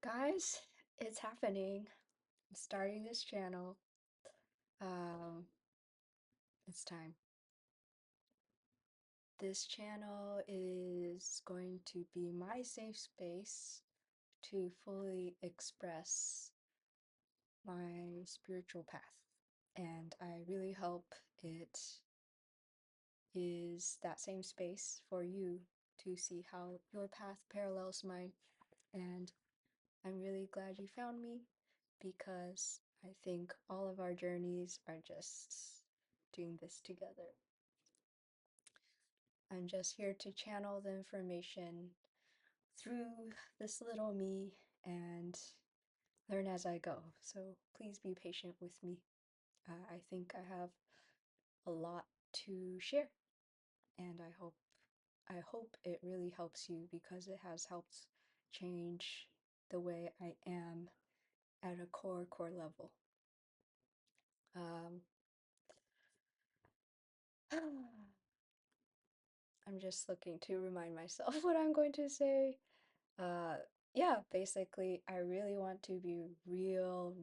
Guys, it's happening. I'm starting this channel. Um, it's time. This channel is going to be my safe space to fully express my spiritual path. And I really hope it is that same space for you to see how your path parallels mine. And I'm really glad you found me because I think all of our journeys are just doing this together. I'm just here to channel the information through this little me and learn as I go. So please be patient with me. I think I have a lot to share, and I hope it really helps you because it has helped change the way I am at a core level. Um, I'm just looking to remind myself what I'm going to say. Uh, yeah, basically, I really want to be real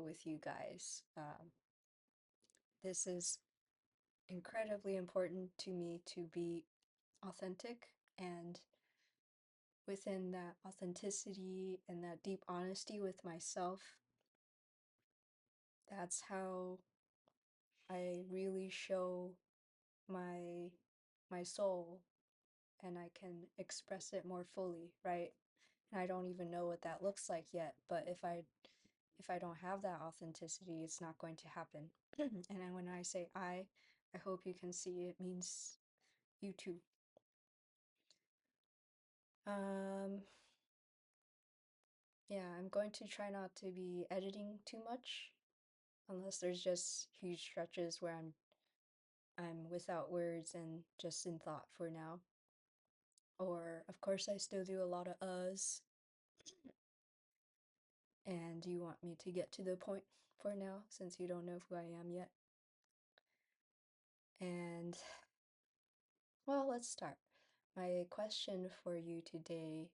with you guys. This is incredibly important to me to be authentic, and within that authenticity and that deep honesty with myself, that's how I really show my my soul and I can express it more fully, right? And I don't even know what that looks like yet, but if I don't have that authenticity, it's not going to happen. And then when I say I hope you can see it means you too. Um, yeah, I'm going to try not to be editing too much unless there's just huge stretches where I'm without words and just in thought for now. Or of course I still do a lot of uhs, and you want me to get to the point for now since you don't know who I am yet. And well, let's start. My question for you today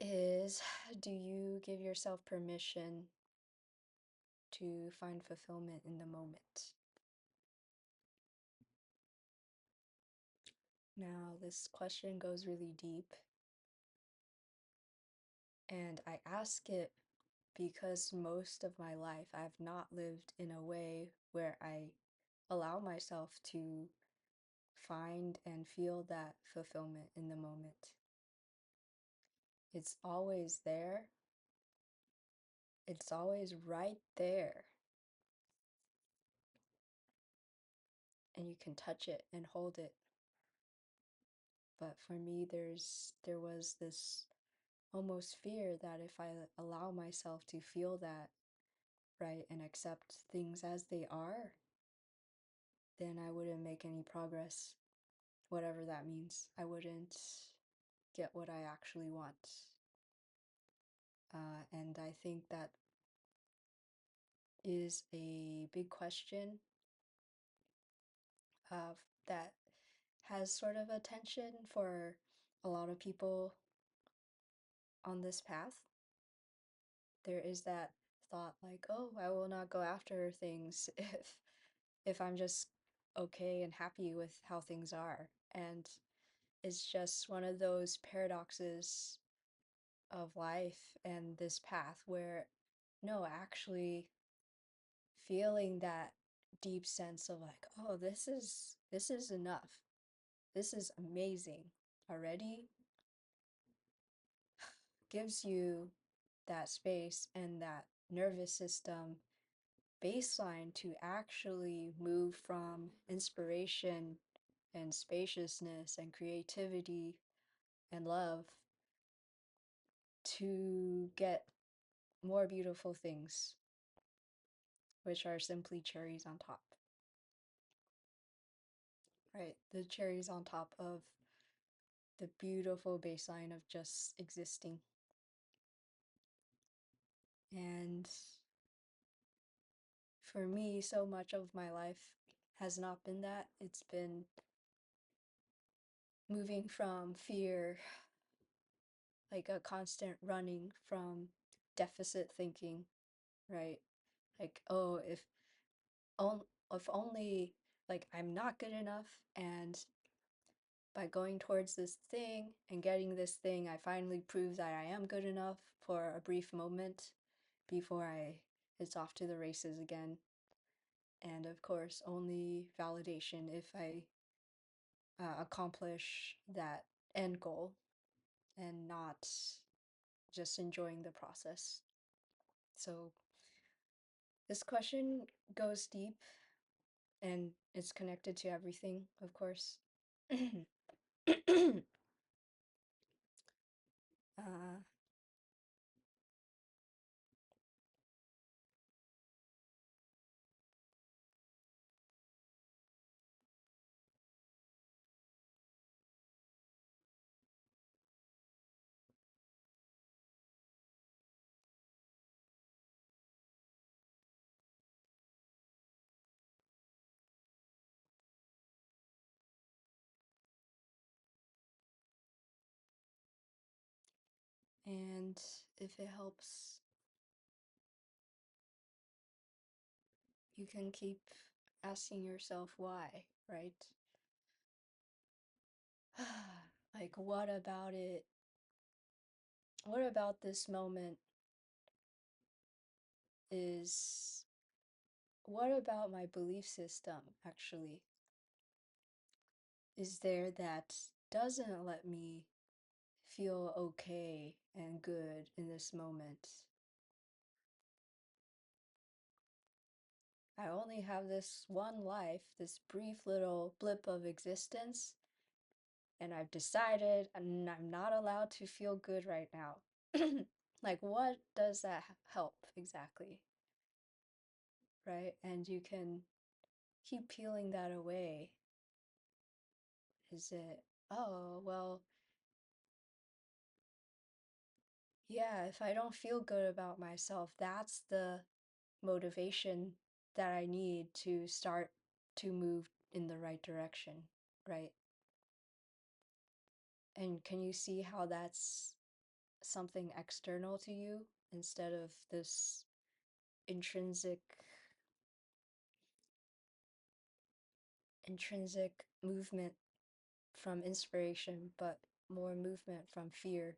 is, do you give yourself permission to find fulfillment in the moment? Now, this question goes really deep, and I ask it because most of my life I've not lived in a way where I allow myself to find and feel that fulfillment in the moment. It's always there, it's always right there, and you can touch it and hold it. But for me, there was this almost fear that if I allow myself to feel that, right, and accept things as they are, then I wouldn't make any progress, whatever that means. I wouldn't get what I actually want. And I think that is a big question that has sort of a tension for a lot of people on this path. There is that thought like, oh, I will not go after things if I'm just okay and happy with how things are. And it's just one of those paradoxes of life and this path where no, actually feeling that deep sense of like, oh, this is enough. This is amazing already gives you that space and that nervous system baseline to actually move from inspiration and spaciousness and creativity and love to get more beautiful things, which are simply cherries on top, right? The cherries on top of the beautiful baseline of just existing. And for me, so much of my life has not been that. It's been moving from fear like a constant running from deficit thinking, right? Like, oh, if only like I'm not good enough, and by going towards this thing and getting this thing, I finally prove that I am good enough for a brief moment before it's off to the races again. And of course, only validation if I accomplish that end goal and not just enjoying the process. So this question goes deep and it's connected to everything, of course. uh, and if it helps, you can keep asking yourself why, right? Like, what about it? What about this moment is. What about my belief system, actually, is there that doesn't let me feel okay and good in this moment? I only have this one life, this brief little blip of existence, and I've decided I'm not allowed to feel good right now. Like, what does that help exactly? Right? And you can keep peeling that away. Is it, oh, well, yeah, if I don't feel good about myself, that's the motivation that I need to start to move in the right direction, right? And can you see how that's something external to you instead of this intrinsic intrinsic movement from inspiration, but more movement from fear?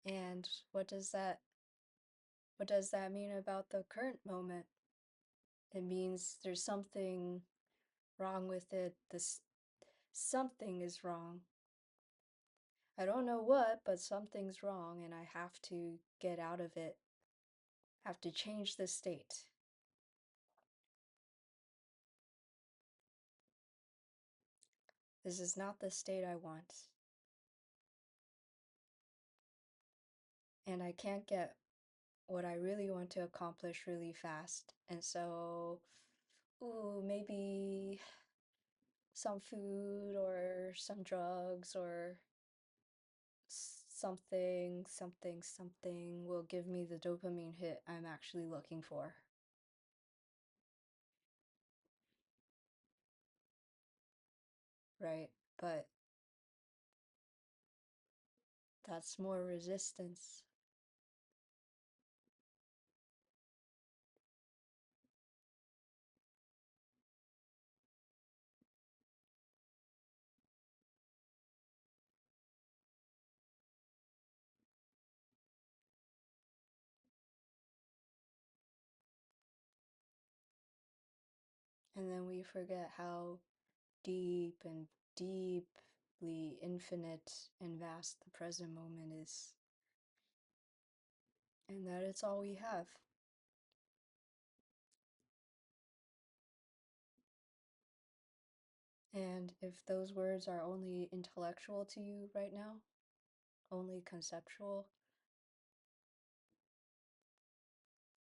And what does that mean about the current moment? It means there's something wrong with it. This something is wrong. I don't know what, but something's wrong and I have to get out of it. Have to change the state. This is not the state I want. And I can't get what I really want to accomplish really fast. And so, ooh, maybe some food or some drugs or something will give me the dopamine hit I'm actually looking for, right? But that's more resistance. And then we forget how deep and deeply infinite and vast the present moment is, and that it's all we have. And if those words are only intellectual to you right now, only conceptual,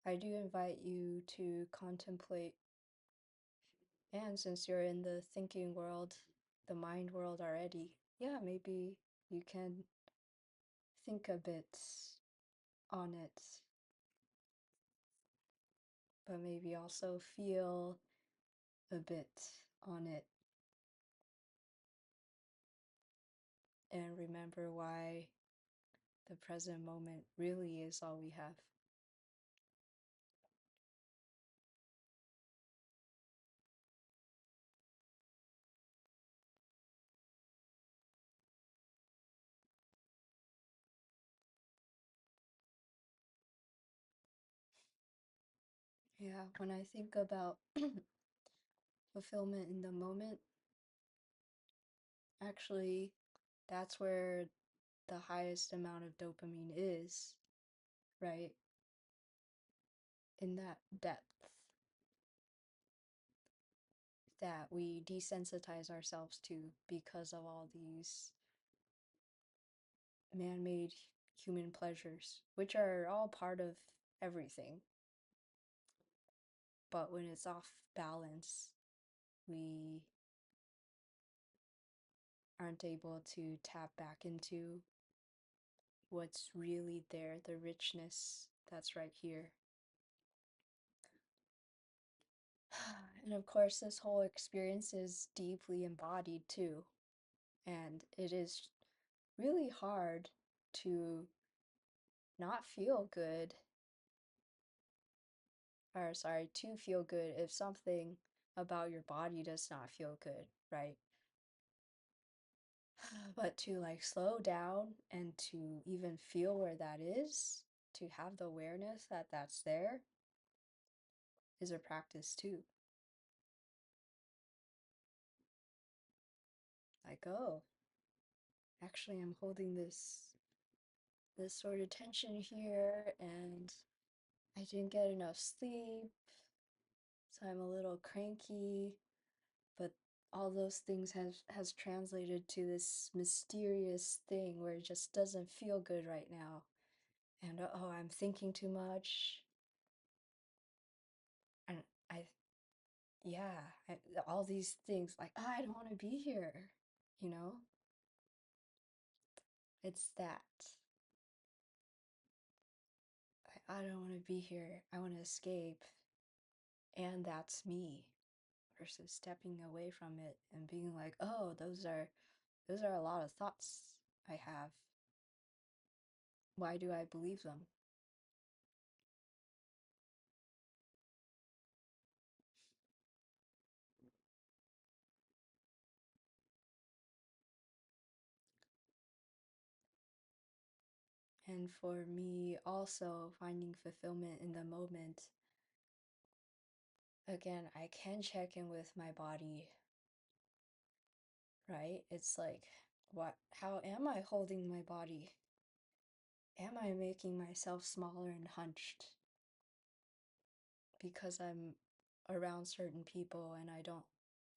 I do invite you to contemplate. And since you're in the thinking world, the mind world already, yeah, maybe you can think a bit on it, but maybe also feel a bit on it and remember why the present moment really is all we have. Yeah, when I think about fulfillment in the moment, actually, that's where the highest amount of dopamine is, right? In that depth that we desensitize ourselves to because of all these man made human pleasures, which are all part of everything. But when it's off balance, we aren't able to tap back into what's really there, the richness that's right here. And of course, this whole experience is deeply embodied too. And it is really hard to not feel good, or sorry, to feel good if something about your body does not feel good, right? But to like slow down and to even feel where that is, to have the awareness that that's there, is a practice too. Like, oh, actually, I'm holding this sort of tension here, and I didn't get enough sleep, so I'm a little cranky. But all those things has translated to this mysterious thing where it just doesn't feel good right now. And oh, I'm thinking too much. And I, yeah, all these things like, oh, I don't want to be here, you know? It's that. I don't want to be here. I want to escape. And that's me. Versus stepping away from it and being like, oh, those are a lot of thoughts I have. Why do I believe them? And for me, also finding fulfillment in the moment. Again, I can check in with my body, right? It's like, how am I holding my body? Am I making myself smaller and hunched because I'm around certain people and I don't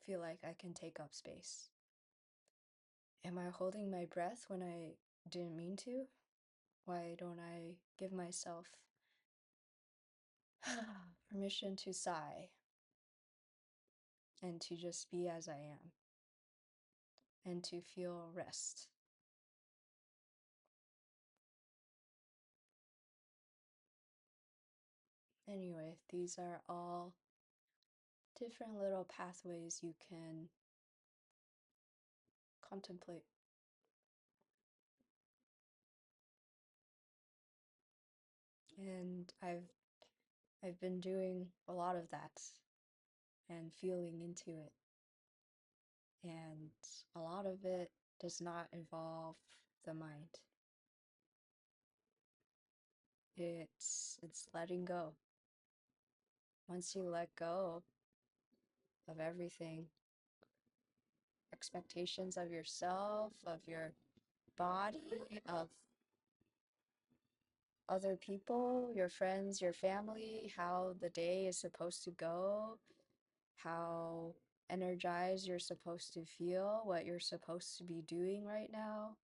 feel like I can take up space? Am I holding my breath when I didn't mean to? Why don't I give myself permission to sigh and to just be as I am and to feel rest? Anyway, these are all different little pathways you can contemplate. And I've been doing a lot of that and feeling into it. And a lot of it does not involve the mind. It's letting go. Once you let go of everything, expectations of yourself, of your body, of other people, your friends, your family, how the day is supposed to go, how energized you're supposed to feel, what you're supposed to be doing right now.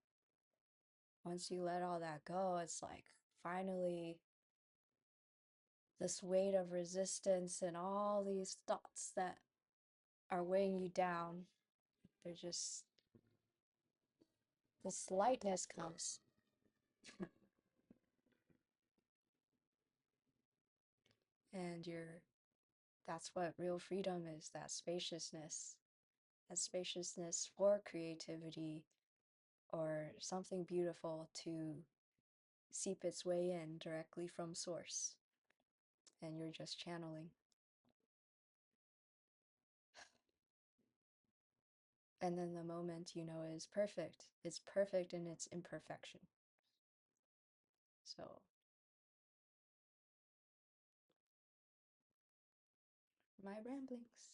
Once you let all that go, it's like finally this weight of resistance and all these thoughts that are weighing you down, they're just, this lightness comes. And That's what real freedom is, that spaciousness for creativity or something beautiful to seep its way in directly from source, and you're just channeling. And then the moment, you know, is perfect. It's perfect in its imperfection. So, my ramblings.